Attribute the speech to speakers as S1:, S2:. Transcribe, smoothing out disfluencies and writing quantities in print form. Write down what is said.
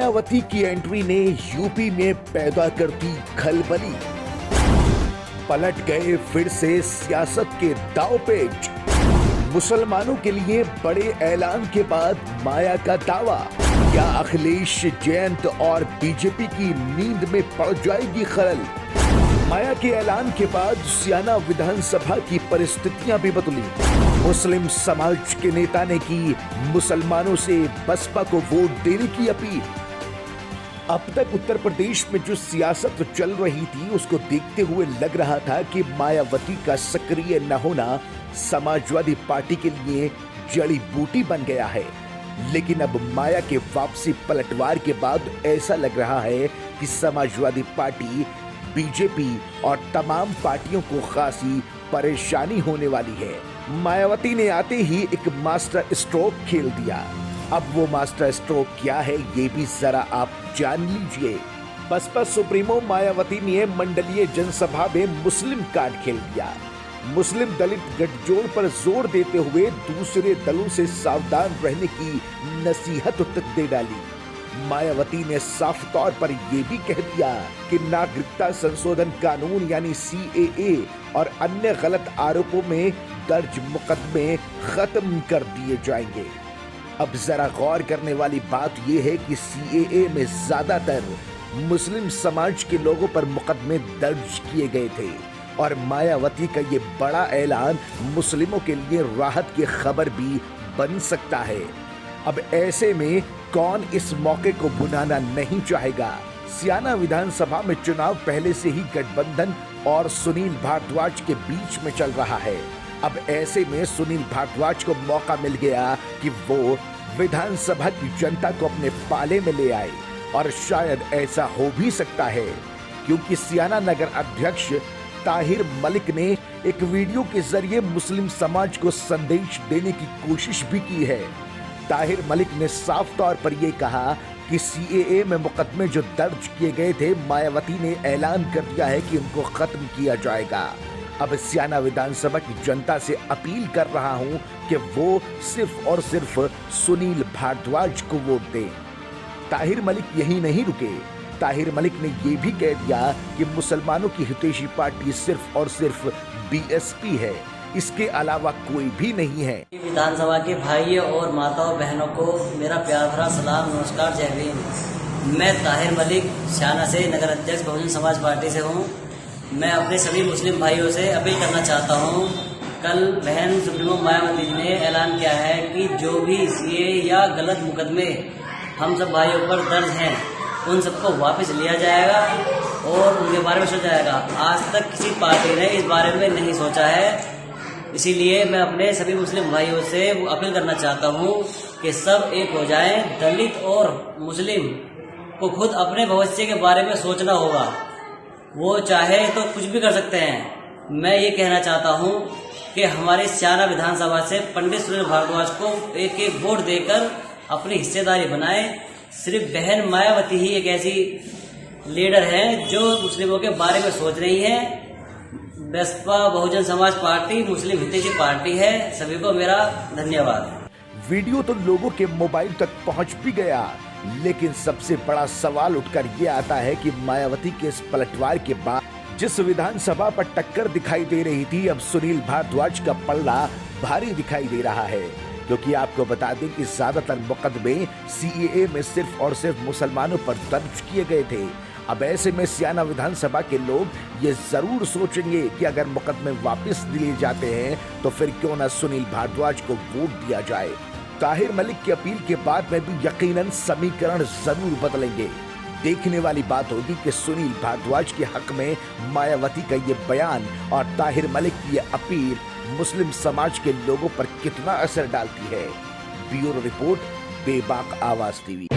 S1: मायावती की एंट्री ने यूपी में पैदा कर दी खलबली। पलट गए फिर से सियासत के दांवपेच। मुसलमानों के लिए बड़े ऐलान के बाद माया का दावा, क्या अखिलेश, जयंत और बीजेपी की नींद में पड़ जाएगी खलल। माया के ऐलान के बाद सियाना विधानसभा की परिस्थितियां भी बदली। मुस्लिम समाज के नेता ने की मुसलमानों से बसपा को वोट देने की अपील। अब तक उत्तर प्रदेश में जो सियासत चल रही थी उसको देखते हुए लग रहा था कि मायावती का सक्रिय न होना समाजवादी पार्टी के लिए जड़ी बूटी बन गया है। लेकिन अब माया के वापसी पलटवार के बाद ऐसा लग रहा है कि समाजवादी पार्टी, बीजेपी और तमाम पार्टियों को खासी परेशानी होने वाली है। मायावती ने आते ही एक मास्टर स्ट्रोक खेल दिया। अब वो मास्टर स्ट्रोक क्या है ये भी जरा आप जान लीजिए। बसपा सुप्रीमो मायावती ने मंडलीय जनसभा में मुस्लिम कार्ड खेल दिया। मुस्लिम दलित गठजोड़ पर जोर देते हुए दूसरे दलों से सावधान रहने की नसीहत तक दे डाली। मायावती ने साफ तौर पर यह भी कह दिया कि नागरिकता संशोधन कानून यानी CAA और अन्य गलत आरोपों में दर्ज मुकदमे खत्म कर दिए जाएंगे। अब जरा गौर करने वाली बात यह है कि CAA में ज्यादातर मुस्लिम समाज के लोगों पर मुकदमे दर्ज किए गए थे और मायावती का ये बड़ा ऐलान मुस्लिमों के लिए राहत की खबर भी बन सकता है। अब ऐसे में कौन इस मौके को भुनाना नहीं चाहेगा। सियाना विधानसभा में चुनाव पहले से ही गठबंधन और सुनील भारद्वाज के बीच में चल रहा है। अब ऐसे में सुनील भारद्वाज को मौका मिल गया कि वो विधानसभा की जनता को अपने पाले में ले आए और शायद ऐसा हो भी सकता है क्योंकि सियाना नगर अध्यक्ष ताहिर मलिक ने एक वीडियो के जरिए मुस्लिम समाज को संदेश देने की कोशिश भी की है। ताहिर मलिक ने साफ तौर पर यह कहा कि CAA में मुकदमे जो दर्ज किए गए थे, मायावती ने ऐलान कर दिया है कि उनको खत्म किया जाएगा। अब सियाना विधानसभा की जनता से अपील कर रहा हूं कि वो सिर्फ और सिर्फ सुनील भारद्वाज को वोट दें। ताहिर मलिक यही नहीं रुके। ताहिर मलिक ने यह भी कह दिया कि मुसलमानों की हितैषी पार्टी सिर्फ और सिर्फ BSP है, इसके अलावा कोई भी नहीं है।
S2: विधानसभा के भाइयों और माताओं बहनों को मेरा प्यार भरा सलाम, नमस्कार, जय भीम। मैं ताहिर मलिक सियाना से नगर अध्यक्ष बहुजन समाज पार्टी से हूँ। मैं अपने सभी मुस्लिम भाइयों से अपील करना चाहता हूँ। कल बहन सुप्रीमो मायावती जी ने ऐलान किया है कि जो भी CAA या गलत मुकदमे हम सब भाइयों पर दर्ज हैं उन सबको वापस लिया जाएगा और उनके बारे में सोचा जाएगा। आज तक किसी पार्टी ने इस बारे में नहीं सोचा है। इसीलिए मैं अपने सभी मुस्लिम भाइयों से अपील करना चाहता हूँ कि सब एक हो जाएं। दलित और मुस्लिम को खुद अपने भविष्य के बारे में सोचना होगा। वो चाहे तो कुछ भी कर सकते हैं। मैं ये कहना चाहता हूँ कि हमारे सियाना विधानसभा से पंडित सुनील भारद्वाज को एक एक वोट देकर अपनी हिस्सेदारी बनाए। सिर्फ बहन मायावती ही एक ऐसी लीडर है जो मुस्लिमों के बारे में सोच रही है। बसपा बहुजन समाज पार्टी मुस्लिम हितैषी पार्टी है। सभी को मेरा धन्यवाद।
S1: वीडियो तो लोगों के मोबाइल तक पहुंच भी गया, लेकिन सबसे बड़ा सवाल उठकर यह आता है कि मायावती के इस पलटवार के बाद जिस विधानसभा पर टक्कर दिखाई दे रही थी, अब सुनील भारद्वाज का पल्ला भारी दिखाई दे रहा है। क्योंकि आपको बता दें कि ज्यादातर मुकदमे CAA में सिर्फ और सिर्फ मुसलमानों पर दर्ज किए गए थे। अब ऐसे में सियाना विधानसभा के लोग ये जरूर सोचेंगे कि अगर मुकदमे वापस लिए जाते हैं तो फिर क्यों न सुनील भारद्वाज को वोट दिया जाए। ताहिर मलिक की अपील के बाद में भी यकीनन समीकरण जरूर बदलेंगे। देखने वाली बात होगी कि सुनील भारद्वाज के हक में मायावती का ये बयान और ताहिर मलिक की ये अपील मुस्लिम समाज के लोगों पर कितना असर डालती है। ब्यूरो रिपोर्ट, बेबाक आवाज TV।